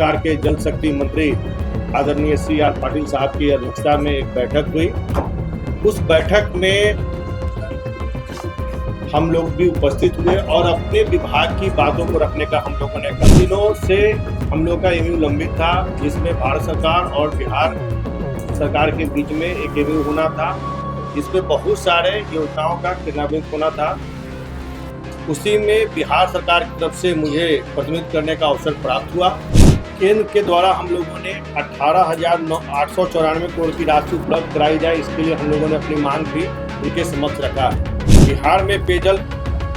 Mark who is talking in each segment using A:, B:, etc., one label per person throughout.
A: सरकार के जल शक्ति मंत्री आदरणीय CR पाटिल साहब की अध्यक्षता में एक बैठक हुई। उस बैठक में हम लोग भी उपस्थित हुए और अपने विभाग की बातों को रखने का हम लोगों ने कई दिनों से हम लोग का एमयू लंबित था, जिसमें भारत सरकार और बिहार सरकार के बीच में एक एमयू होना था, जिसमें बहुत सारे योजनाओं का क्रियान्वित होना था। उसी में बिहार सरकार की तरफ से मुझे प्रतिनिधित्व करने का अवसर प्राप्त हुआ। केंद्र के द्वारा हम लोगों ने 18,894 करोड़ की राशि उपलब्ध कराई जाए, इसके लिए हम लोगों ने अपनी मांग भी उनके समक्ष रखा। बिहार में पेयजल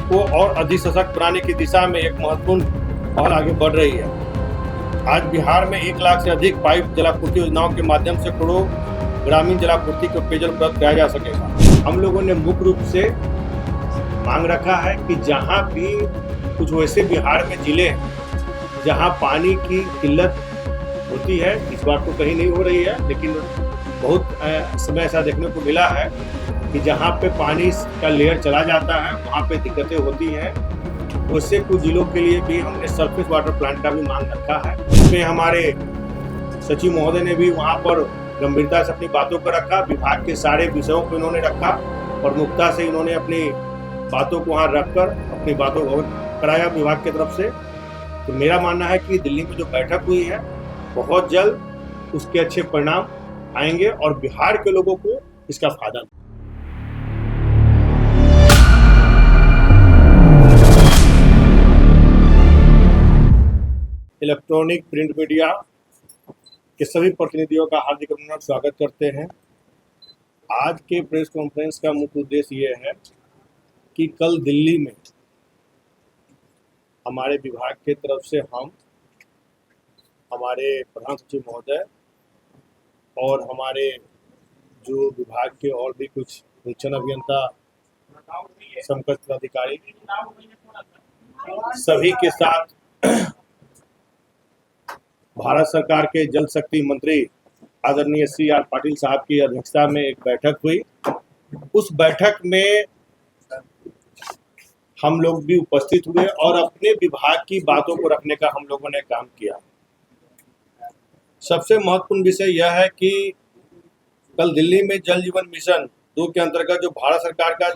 A: को और अधिक सशक्त बनाने की दिशा में एक महत्वपूर्ण और आगे बढ़ रही है। आज बिहार में 1 लाख से अधिक पाइप जलापूर्ति योजनाओं के माध्यम से करोड़ों ग्रामीण जलापूर्ति को पेयजल उपलब्ध कराया जा सकेगा। हम लोगों ने मुख्य रूप से मांग रखा है कि जहाँ भी कुछ वैसे बिहार में जिले हैं जहाँ पानी की किल्लत होती है, इस बार तो कहीं नहीं हो रही है, लेकिन बहुत समय ऐसा देखने को मिला है कि जहाँ पे पानी का लेयर चला जाता है वहाँ पे दिक्कतें होती हैं। उससे कुछ जिलों के लिए भी हमने सरफेस वाटर प्लांट का भी मांग रखा है। इसमें हमारे सचिव महोदय ने भी वहाँ पर गंभीरता से अपनी बातों को रखा। विभाग के सारे विषयों को इन्होंने रखा, प्रमुखता से इन्होंने अपनी बातों को वहाँ रखकर अपनी बातों को कराया विभाग की तरफ से। तो मेरा मानना है कि दिल्ली में जो बैठक हुई है बहुत जल्द उसके अच्छे परिणाम आएंगे और बिहार के लोगों को इसका फायदा। इलेक्ट्रॉनिक प्रिंट मीडिया के सभी प्रतिनिधियों का हार्दिक अभिनंदन स्वागत करते हैं। आज के प्रेस कॉन्फ्रेंस का मुख्य उद्देश्य ये है कि कल दिल्ली में हमारे विभाग की तरफ से हम हमारे प्रधान सचिव महोदय और हमारे जो विभाग के और भी कुछ सूचन अभियंता, समकक्ष अधिकारी सभी के साथ भारत सरकार के जल शक्ति मंत्री आदरणीय CR पाटिल साहब की अध्यक्षता में एक बैठक हुई। उस बैठक में हम लोग भी उपस्थित हुए और अपने विभाग की बातों को रखने का हम लोगों ने काम किया। सबसे महत्वपूर्ण विषय यह है कि कल दिल्ली में जल जीवन मिशन 2 के अंतर्गत जो भारत सरकार का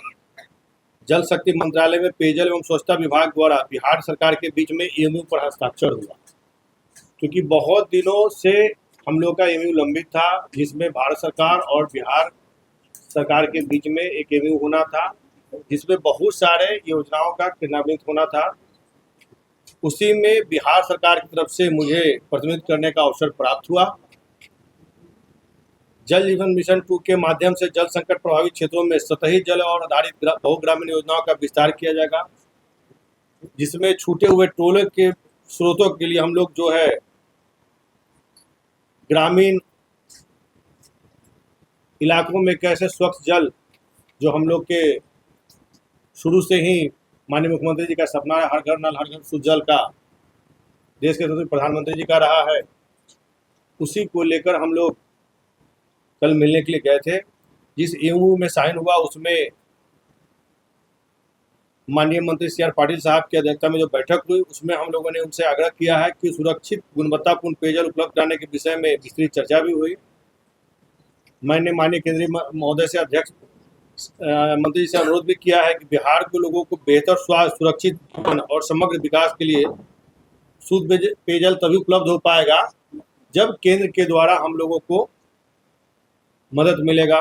A: जल शक्ति मंत्रालय में पेयजल एवं स्वच्छता विभाग द्वारा बिहार सरकार के बीच में एमयू पर हस्ताक्षर हुआ, क्योंकि बहुत दिनों से हम लोग का एमयू लंबित था, जिसमें भारत सरकार और बिहार सरकार के बीच में एक एमयू होना था, जिसमें बहुत सारे योजनाओं का क्रियान्वित होना था। उसी में बिहार सरकार की तरफ से मुझे प्रतिनिधित्व करने का अवसर प्राप्त हुआ। जल जीवन मिशन 2 के माध्यम से जल संकट प्रभावित क्षेत्रों में सतही जल और आधारित बहुग्रामीण योजनाओं का विस्तार किया जाएगा, जिसमें छूटे हुए टोले के स्रोतों के लिए हम लोग जो है ग्रामीण इलाकों में कैसे स्वच्छ जल, जो हम लोग के शुरू से ही माननीय मुख्यमंत्री जी का सपना है, हर घर नल हर घर शुद्ध जल का, देश के यशस्वी प्रधानमंत्री जी का रहा है, उसी को लेकर हम लोग कल मिलने के लिए गए थे। जिस एमयू में साइन हुआ उसमें माननीय मंत्री CR पाटिल साहब की अध्यक्षता में जो बैठक हुई उसमें हम लोगों ने उनसे आग्रह किया है कि सुरक्षित गुणवत्तापूर्ण पेयजल उपलब्ध कराने के विषय में विस्तृत चर्चा भी हुई। मैंने माननीय केंद्रीय महोदय से अध्यक्ष मंत्री से अनुरोध भी किया है कि बिहार के लोगों को बेहतर स्वास्थ्य, सुरक्षित जीवन और समग्र विकास के लिए शुद्ध पेयजल तभी उपलब्ध हो पाएगा जब केंद्र के द्वारा हम लोगों को मदद मिलेगा।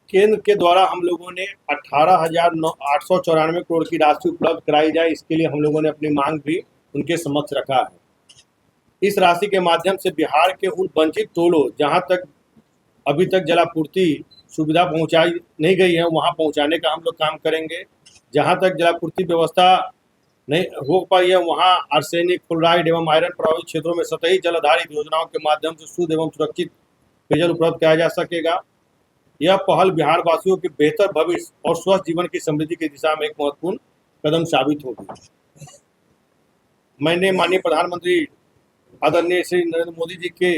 A: केंद्र के द्वारा हम लोगों ने 18,894 करोड़ की राशि उपलब्ध कराई जाए, इसके लिए हम लोगों ने अपनी मांग भी उनके समक्ष रखा है। इस राशि के माध्यम से बिहार के उन वंचित टोलों जहां तक अभी तक जलापूर्ति सुविधा पहुंचाई नहीं गई है वहां पहुंचाने का हम लोग काम करेंगे। जहां तक जलापूर्ति व्यवस्था नहीं हो पाई है वहां आर्सेनिक, फ्लोराइड एवं आयरन प्रभावित क्षेत्रों में सतही जल आधारित योजनाओं के माध्यम से शुद्ध एवं सुरक्षित पेयजल उपलब्ध कराया जा सकेगा। यह पहल बिहार वासियों के बेहतर भविष्य और स्वस्थ जीवन की समृद्धि की दिशा में एक महत्वपूर्ण कदम साबित होगी। मैंने माननीय प्रधानमंत्री आदरणीय श्री नरेंद्र मोदी जी के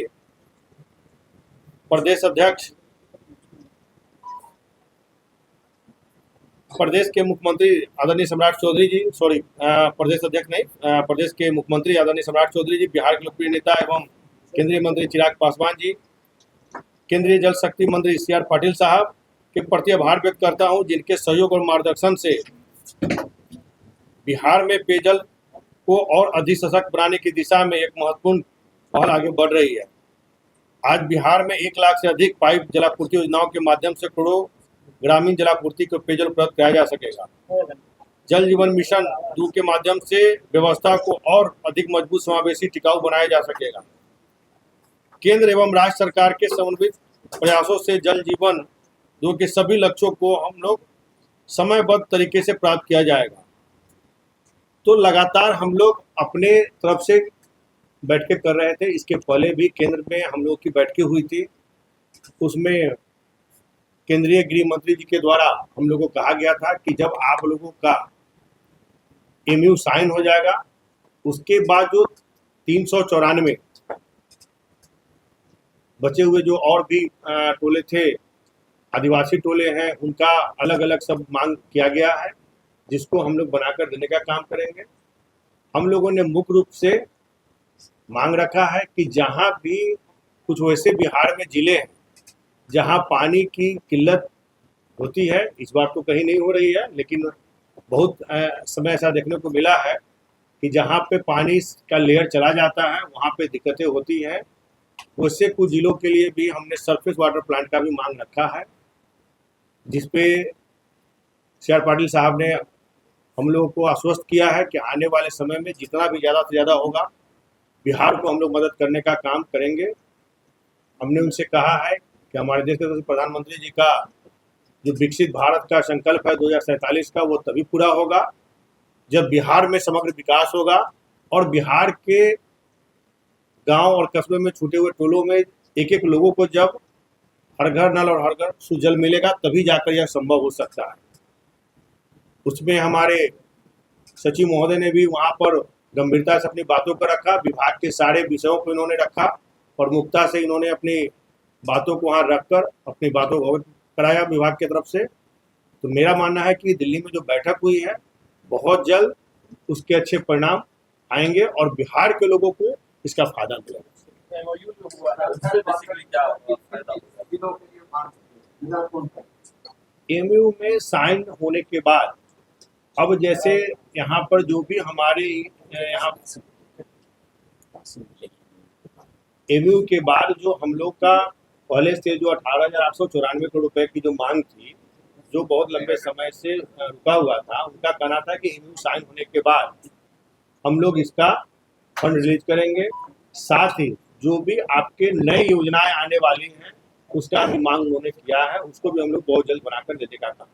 A: प्रदेश अध्यक्ष प्रदेश के मुख्यमंत्री आदरणीय सम्राट चौधरी जी, प्रदेश अध्यक्ष नहीं, प्रदेश के मुख्यमंत्री आदरणीय सम्राट चौधरी जी, बिहार के लोकप्रिय नेता एवं केंद्रीय मंत्री चिराग पासवान जी, केंद्रीय जल शक्ति मंत्री CR पाटिल साहब के प्रति आभार व्यक्त करता हूं, जिनके सहयोग और मार्गदर्शन से बिहार में पेयजल को और अधिक सशक्त बनाने की दिशा में एक महत्वपूर्ण पहल आगे बढ़ रही है। आज बिहार में 1 लाख से अधिक पाइप जलापूर्ति योजनाओं के माध्यम से करोड़ों ग्रामीण जलापूर्ति को पेयजल उपलब्ध कराया जा सकेगा। जल जीवन मिशन 2 के माध्यम से व्यवस्था को और अधिक मजबूत, समावेशी, टिकाऊ बनाया जा सकेगा। केंद्र एवं राज्य सरकार के समन्वित प्रयासों से जल जीवन 2 के सभी लक्ष्यों को हम लोग समयबद्ध तरीके से प्राप्त किया जाएगा। तो लगातार हम लोग अपने तरफ से बैठकें कर रहे थे। इसके पहले भी केंद्र में हम लोग की बैठकें हुई थी, उसमें केंद्रीय गृह मंत्री जी के द्वारा हम लोगों को कहा गया था कि जब आप लोगों का MOU साइन हो जाएगा, उसके बाद जो 394 बचे हुए जो और भी टोले थे, आदिवासी टोले हैं, उनका अलग अलग सब मांग किया गया है, जिसको हम लोग बनाकर देने का काम करेंगे। हम लोगों ने मुख्य रूप से मांग रखा है कि जहां भी कुछ वैसे बिहार में जिले हैं जहां पानी की किल्लत होती है, इस बार तो कहीं नहीं हो रही है, लेकिन बहुत समय ऐसा देखने को मिला है कि जहां पे पानी का लेयर चला जाता है वहां पे दिक्कतें होती हैं। वैसे कुछ जिलों के लिए भी हमने सरफेस वाटर प्लांट का भी मांग रखा है, जिसपे CR पाटिल साहब ने हम लोगों को आश्वस्त किया है कि आने वाले समय में जितना भी ज़्यादा से ज़्यादा होगा, बिहार को हम लोग मदद करने का काम करेंगे। हमने उनसे कहा है कि हमारे देश के प्रधानमंत्री जी का जो विकसित भारत का संकल्प है 2047 का, वो तभी पूरा होगा जब बिहार में समग्र विकास होगा और बिहार के गांव और कस्बे में छूटे हुए टोलों में एक एक लोगों को जब हर घर नल और हर घर शुद्ध जल मिलेगा, तभी जाकर यह संभव हो सकता है। उसमें हमारे सचिव महोदय ने भी वहाँ पर गंभीरता से अपनी बातों को रखा, विभाग के सारे विषयों को इन्होंने रखा, प्रमुखता से इन्होंने अपनी बातों को वहाँ रखकर अपनी बातों को अवगत कराया विभाग की तरफ से। तो मेरा मानना है कि दिल्ली में जो बैठक हुई है, बहुत जल्द उसके अच्छे परिणाम आएंगे और बिहार के लोगों को इसका फायदा मिलेगा। MOU में साइन होने के बाद अब जैसे यहाँ पर जो भी हमारे यहाँ MOU के बाद जो हम लोग का पहले से जो 18,894 करोड़ रुपए की जो मांग थी, जो बहुत लंबे समय से रुका हुआ था, उनका कहना था कि MOU साइन होने के बाद हम लोग इसका फंड रिलीज करेंगे। साथ ही जो भी आपके नई योजनाएं आने वाली हैं, उसका भी मांग उन्होंने किया है, उसको भी हम लोग बहुत जल्द बनाकर देने का काम।